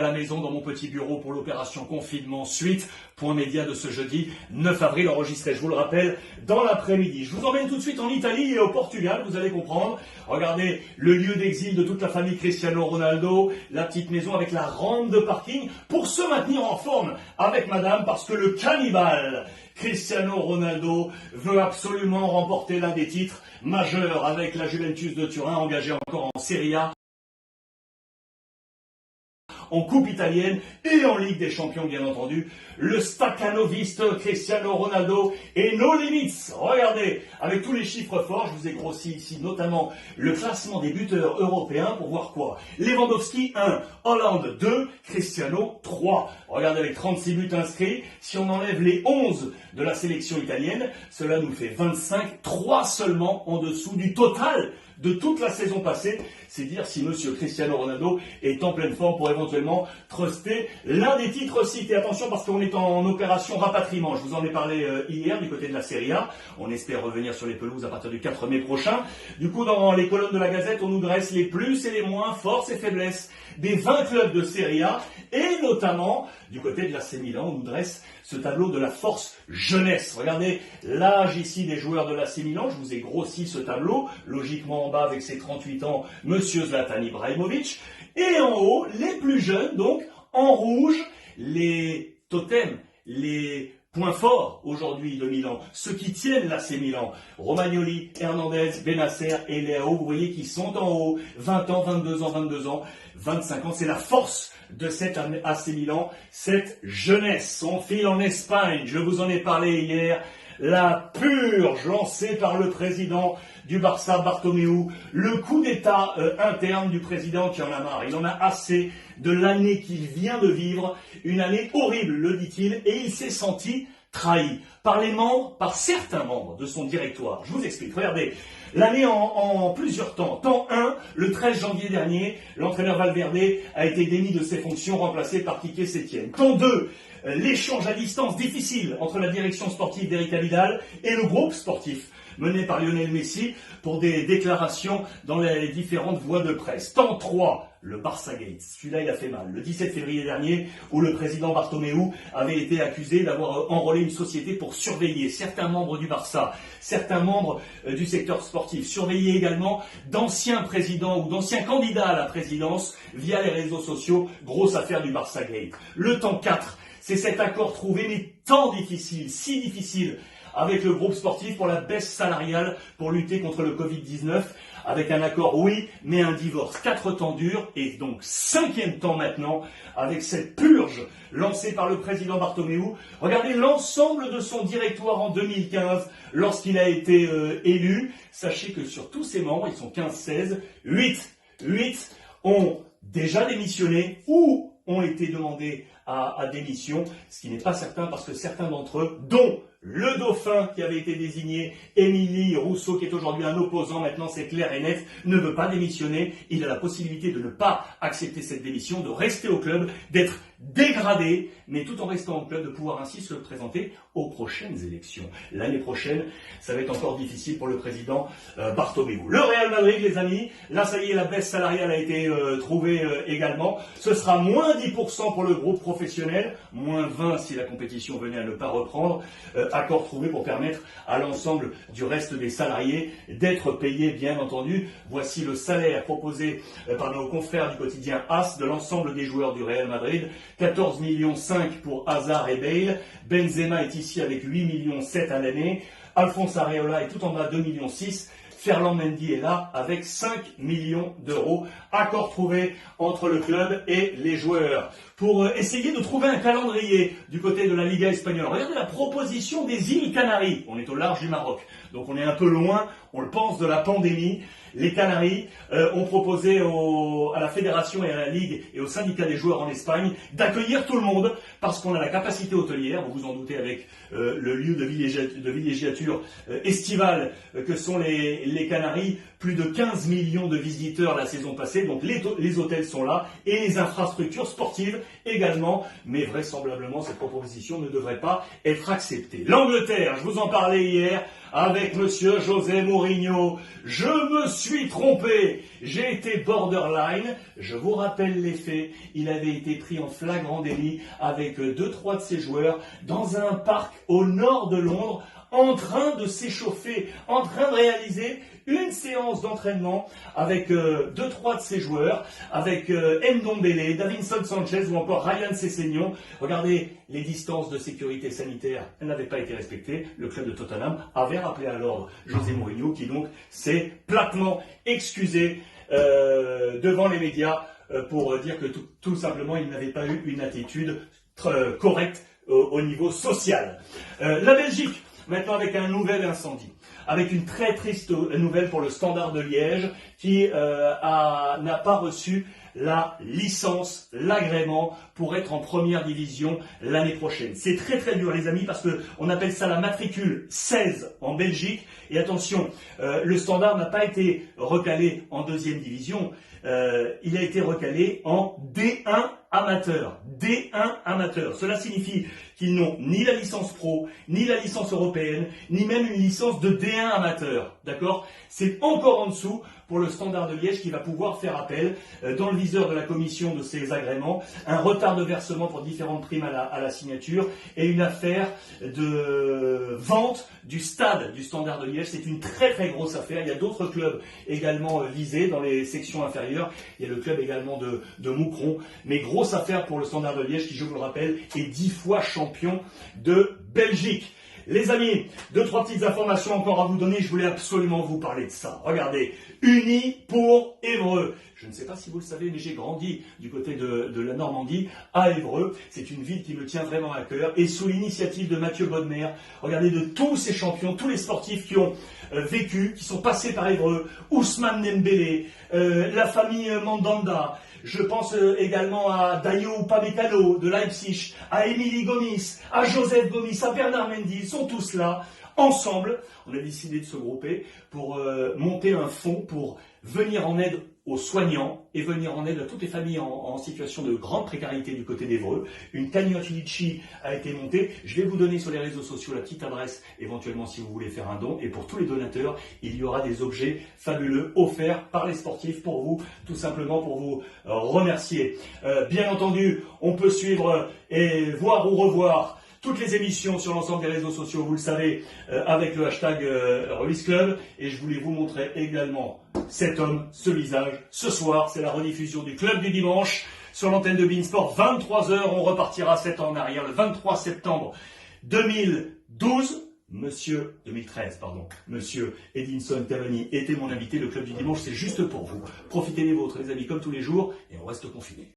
à la maison dans mon petit bureau pour l'opération confinement suite, point média de ce jeudi 9 avril enregistré, je vous le rappelle, dans l'après-midi. Je vous emmène tout de suite en Italie et au Portugal, vous allez comprendre. Regardez le lieu d'exil de toute la famille Cristiano Ronaldo, la petite maison avec la rampe de parking pour se maintenir en forme avec madame parce que le cannibale Cristiano Ronaldo veut absolument remporter l'un des titres majeurs avec la Juventus de Turin engagée encore en Serie A, en Coupe italienne et en Ligue des Champions, bien entendu. Le staccanoviste Cristiano Ronaldo et no limits. Regardez, avec tous les chiffres forts, je vous ai grossi ici notamment le classement des buteurs européens pour voir quoi. Lewandowski 1, Hollande 2, Cristiano 3. Regardez avec 36 buts inscrits. Si on enlève les 11 de la sélection italienne, cela nous fait 25, 3 seulement en dessous du total de toute la saison passée. C'est dire si monsieur Cristiano Ronaldo est en pleine forme pour éventuellement truster l'un des titres cités. Attention parce qu'on est en opération rapatriement. Je vous en ai parlé hier du côté de la Serie A. On espère revenir sur les pelouses à partir du 4 mai prochain. Du coup, dans les colonnes de la Gazette, on nous dresse les plus et les moins, forces et faiblesses des 20 clubs de Serie A. Et notamment, du côté de l'AC Milan, on nous dresse ce tableau de la force jeunesse. Regardez l'âge ici des joueurs de l'AC Milan. Je vous ai grossi ce tableau. Logiquement, en bas, avec ses 38 ans, monsieur Zlatan Ibrahimovic. Et en haut, les plus jeunes, donc, en rouge, les totems, les points forts aujourd'hui de Milan, ceux qui tiennent l'AC Milan, Romagnoli, Hernandez, Bennacer et Leao, vous voyez qui sont en haut, 20 ans, 22 ans, 22 ans, 25 ans, c'est la force de cet AC Milan, cette jeunesse. On file en Espagne, je vous en ai parlé hier, la purge lancée par le président du Barça, Bartomeu, le coup d'état interne du président qui en a marre. Il en a assez de l'année qu'il vient de vivre, une année horrible, le dit-il, et il s'est senti trahi par les membres, par certains membres de son directoire. Je vous explique, regardez, l'année en plusieurs temps. Temps 1, le 13 janvier dernier, l'entraîneur Valverde a été démis de ses fonctions, remplacé par Quique Sétienne. Temps 2, l'échange à distance difficile entre la direction sportive d'Eric Abidal et le groupe sportif mené par Lionel Messi pour des déclarations dans les différentes voies de presse. Temps 3, le Barça Gate. Celui-là, il a fait mal. Le 17 février dernier, où le président Bartomeu avait été accusé d'avoir enrôlé une société pour surveiller certains membres du Barça, certains membres du secteur sportif, surveiller également d'anciens présidents ou d'anciens candidats à la présidence via les réseaux sociaux. Grosse affaire du Barça Gate. Le temps 4, c'est cet accord trouvé, mais tant difficile, si difficile, avec le groupe sportif pour la baisse salariale pour lutter contre le Covid-19, avec un accord oui, mais un divorce. 4 temps durs et donc 5e temps maintenant avec cette purge lancée par le président Bartomeu. Regardez l'ensemble de son directoire en 2015 lorsqu'il a été élu. Sachez que sur tous ses membres, ils sont 15-16, 8 ont déjà démissionné ou ont été demandés à démission, ce qui n'est pas certain parce que certains d'entre eux, dont le dauphin qui avait été désigné, Émilie Rousseau, qui est aujourd'hui un opposant, maintenant c'est clair et net, ne veut pas démissionner. Il a la possibilité de ne pas accepter cette démission, de rester au club, d'être dégradé, mais tout en restant au club, de pouvoir ainsi se présenter aux prochaines élections. L'année prochaine, ça va être encore difficile pour le président Bartomeu. Le Real Madrid, les amis, là ça y est, la baisse salariale a été trouvée également. Ce sera moins 10% pour le groupe professionnel, moins 20% si la compétition venait à ne pas reprendre. Accord trouvé pour permettre à l'ensemble du reste des salariés d'être payés, bien entendu. Voici le salaire proposé par nos confrères du quotidien AS de l'ensemble des joueurs du Real Madrid. 14,5 millions pour Hazard et Bale. Benzema est ici avec 8,7 millions à l'année. Alphonse Areola est tout en bas, 2,6 millions. Ferland Mendy est là avec 5 millions d'euros. Accord trouvé entre le club et les joueurs pour essayer de trouver un calendrier du côté de la Liga espagnole. Regardez la proposition des îles Canaries. On est au large du Maroc, donc on est un peu loin, on le pense, de la pandémie. Les Canaries ont proposé à la fédération et à la Ligue et au syndicat des joueurs en Espagne d'accueillir tout le monde parce qu'on a la capacité hôtelière, vous vous en doutez avec le lieu de villégiature estivale que sont les Canaries, plus de 15 millions de visiteurs la saison passée, donc les hôtels sont là et les infrastructures sportives également, mais vraisemblablement cette proposition ne devrait pas être acceptée. L'Angleterre, je vous en parlais hier, avec monsieur José Mourinho. Je me suis trompé. J'ai été borderline. Je vous rappelle les faits. Il avait été pris en flagrant délit avec 2-3 de ses joueurs dans un parc au nord de Londres, en train de s'échauffer, en train de réaliser une séance d'entraînement avec 2-3 de ses joueurs, avec Ndombele, Davinson Sanchez ou encore Ryan Sessegnon. Regardez, les distances de sécurité sanitaire, elles n'avaient pas été respectées. Le club de Tottenham avait rappelé à l'ordre José Mourinho, qui donc s'est platement excusé devant les médias pour dire que tout simplement il n'avait pas eu une attitude correcte au niveau social. La Belgique, maintenant avec un nouvel incendie, avec une très triste nouvelle pour le Standard de Liège qui n'a pas reçu la licence, l'agrément pour être en première division l'année prochaine. C'est très très dur les amis parce que on appelle ça la matricule 16 en Belgique. Et attention, le Standard n'a pas été recalé en deuxième division, il a été recalé en D1 amateur. D1 amateur. Cela signifie qu'ils n'ont ni la licence pro, ni la licence européenne, ni même une licence de D1 amateur. D'accord ? C'est encore en dessous pour le Standard de Liège qui va pouvoir faire appel dans le viseur de la commission de ces agréments, un retard de versement pour différentes primes à la signature et une affaire de vente du stade du Standard de Liège. C'est une très très grosse affaire. Il y a d'autres clubs également visés dans les sections inférieures. Il y a le club également de Moucron. Mais grosse affaire pour le Standard de Liège qui, je vous le rappelle, est 10 fois champion de Belgique. Les amis, 2-3 petites informations encore à vous donner, je voulais absolument vous parler de ça. Regardez, Unis pour Évreux. Je ne sais pas si vous le savez, mais j'ai grandi du côté de la Normandie, à Évreux. C'est une ville qui me tient vraiment à cœur. Et sous l'initiative de Mathieu Bodmer, regardez de tous ces champions, tous les sportifs qui ont vécu, qui sont passés par Évreux, Ousmane Dembélé, la famille Mandanda. Je pense également à Dayo Upamecano de Leipzig, à Émilie Gomis, à Joseph Gomis, à Bernard Mendy. Ils sont tous là. Ensemble, on a décidé de se grouper pour monter un fonds pour venir en aide aux soignants et venir en aide à toutes les familles en situation de grande précarité du côté d'Évreux. Une cagnotte Litchi a été montée. Je vais vous donner sur les réseaux sociaux la petite adresse, éventuellement si vous voulez faire un don. Et pour tous les donateurs, il y aura des objets fabuleux offerts par les sportifs pour vous, tout simplement pour vous remercier. Bien entendu, on peut suivre et voir ou revoir toutes les émissions sur l'ensemble des réseaux sociaux, vous le savez, avec le hashtag Release Club. Et je voulais vous montrer également cet homme, ce visage. Ce soir, c'est la rediffusion du Club du Dimanche sur l'antenne de Beansport. 23h, on repartira 7 ans en arrière, le 23 septembre 2012. Monsieur 2013, pardon. Monsieur Edinson Cavani était mon invité. Le Club du Dimanche, c'est juste pour vous. Profitez des vôtres, les amis, comme tous les jours, et on reste confinés.